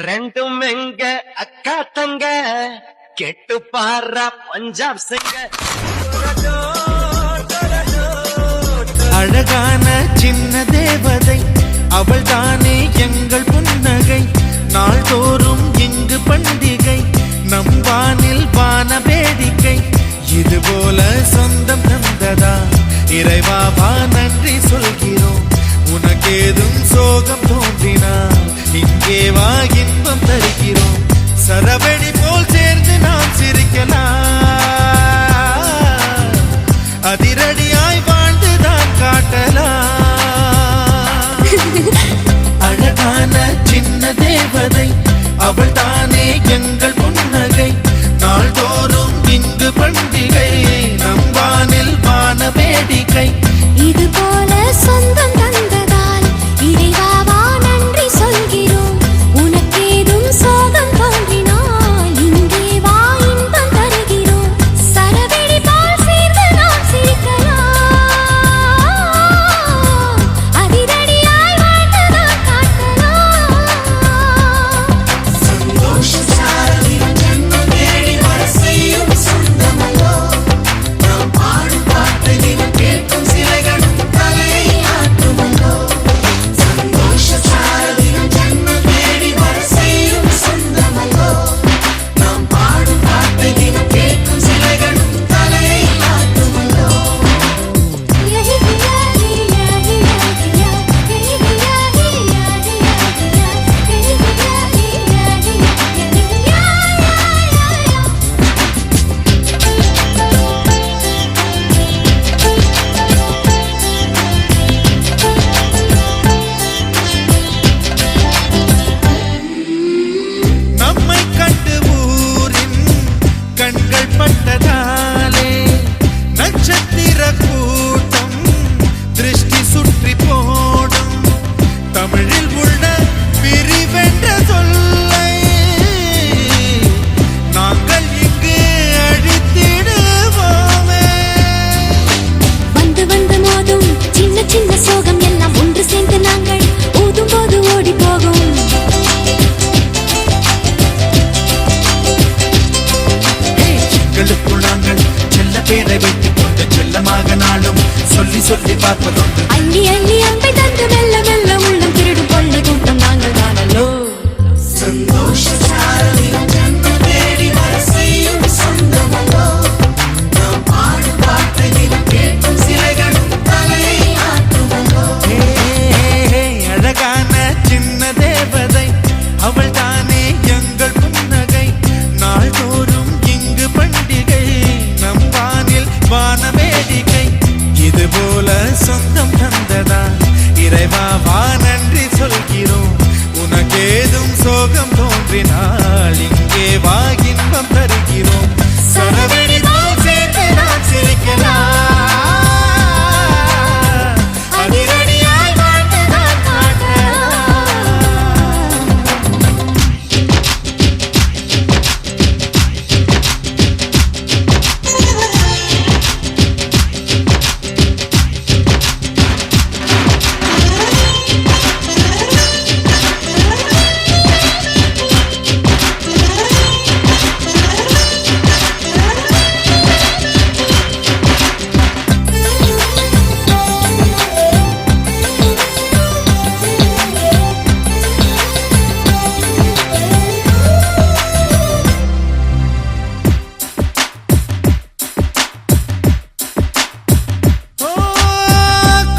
ரெண்டும் எங்க அக்கா தங்க கெட்டு பாரா பஞ்சாப் சிங்க. அழகான சின்ன தேவதை அவள் தானே எங்கள் புன்னகை. நாள்தோறும் இங்கு பண்டிகை, நம் வானில் வான வேடிக்கை. இது போல சொந்தம் தந்ததா இறைவாவா நன்றி சொல்கிறோம். உனக்கேதும் சோகம் தோன்றினால் இங்கே வா இன்பம் தருகிறோம். சரவெடி போல் சேர்ந்து நாம் சிரிக்கலாம், அதிரடியாய் வாழ்ந்துதான் காட்டலாம். அழகான சின்ன தேவதை அவள் தானே எங்கள் புன்னகை. நாள்தோறும் இங்கு பண்டிகை, நம் வானில் வான வேடிக்கை. இது போல சொந்தம் தந்ததால் இறைவாவா நன்றி சொல்கிறோம். உனக்கேதும் சோகம் தோன்றினால் இங்கே வா இன்பம் தருகிறோம். சரவெடி போல் சேர்ந்து நாம் சிரிக்கலாம், அதிரடியாய் வாழ்ந்துதான் காட்டலாம். சந்தோஷ சாரதினம் ஜன்மம் தேடி வர செய்யும் சொந்தமல்லோ. நாம் பாடும் பாட்டை தினம் கேட்கும் சிலைகளும் தலையை ஆட்டுமல்லோ. சந்தோஷ சாரதினம் ஜன்மம் தேடி வர செய்யும் சொந்தமல்லோ. நாம் பாடும் பாட்டை தினம் கேட்கும் சிலைகளும் தலையை ஆட்டுமல்லோ. நம்மை கண்டு ஊரின் கண்கள் பட்டதாலே நட்சத்திர கூட்டம் திருஷ்டி சுற்றி போடும். தமிழில் உள்ள பிரிவென்ற சொல்லை நாங்கள் இங்கு அழித்திடுவோமே. வந்து வந்து மோதும் சின்ன சின்ன சோகம் எல்லாம் ஒன்று சேர்ந்து நாங்கள் ஊதும் போது ஓடி போகும். எங்களுக்குள் நாங்கள் செல்ல பேரை வைத்துக் கொண்டு செல்லமாக நாளும் சொல்லி சொல்லி பார்ப்பதுண்டு. அள்ளி அள்ளி அன்பை தந்து மெல்ல மெல்ல உள்ளம் திருடும் கொள்ள கூட்டம் நாங்கள் தானல்லோ. சந்தோஷ சாரதினம் ஜன்மம் தேடி வர செய்யும் சொந்தமல்லோ. நாம் பாடும் பாட்டை தினம் கேட்கும் சிலைகளும் தலையை ஆட்டுமல்லோ. அழகான சின்ன தேவதை அவள் தானே எங்கள் புன்னகை. நாள்தோறும் இங்கு பண்டிகை, நம் வானில் வான வேடிக்கை. இது போல சொந்தம் தந்ததா இறைவாவா நன்றி சொல்கிறோம். உனக்கேதும் சோகம் தோன்றினால் இங்கே வா இன்பம் தருகிறோம். சரவெடி போல் சேர்ந்து நாம் சிரிக்கலாம், அதிரடியாய் வாழ்ந்துதான் காட்டலாம்.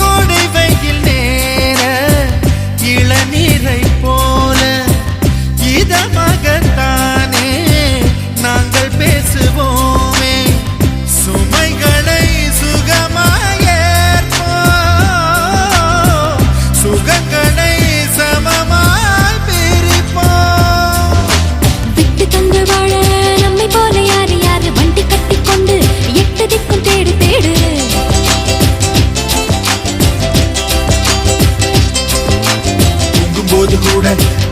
கோடை வெயில் நேர இளநீரை போல இதமாகத்தானே நாங்கள் பேசுவோமே. சுமைகளை சுகமாயேற்போம், சுகங்களை சமமாய் பிரிப்போம். விட்டு தந்து வாழ நம்மை போல யாரு யாரு வண்டி கட்டி கொண்டு எட்டு திக்கும் தேடு தேடு. தூங்கும்போது கூட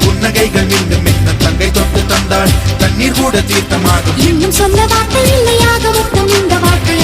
புன்னகைகள் மீண்டும் இன்னும் தங்கை தொட்டு தந்தாள் தண்ணீர் கூட தீர்த்தமாகும். இன்னும் சொல்ல வார்த்தை இல்லையாக மொத்தம் இந்த வார்த்தை